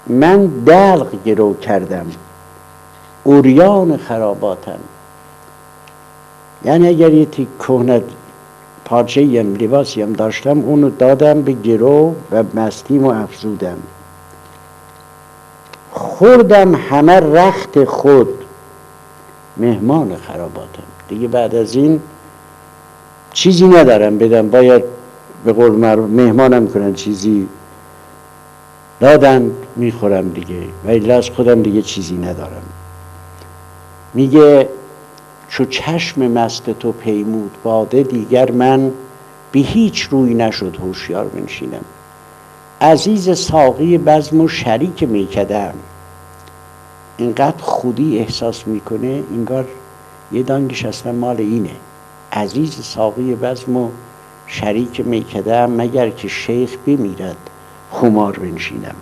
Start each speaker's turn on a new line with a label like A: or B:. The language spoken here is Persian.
A: من دلق گرو کردم عریان خراباتم. یعنی اگر یه تیک کهنه پارچه هم لباسی هم داشتم اونو دادم به گرو و مستیم و افزودم. خوردم همه رخت خود مهمان خراباتم. دیگه بعد از این چیزی ندارم بدم، باید به قول معروف مهمانم کنن، چیزی دادن میخورم دیگه، و الا از خودم دیگه چیزی ندارم. میگه چو چشم مست تو پیمود باده، دیگر من به هیچ روی نشد هوشیار بنشینم. عزیز ساقی بزم و شریک میکدم. اینقدر خودی احساس میکنه انگار یه دانگش اصلا مال اینه. عزیز ساقی بزم و شریک میکدم، مگر که شیخ بمیرد خمار بنشینم.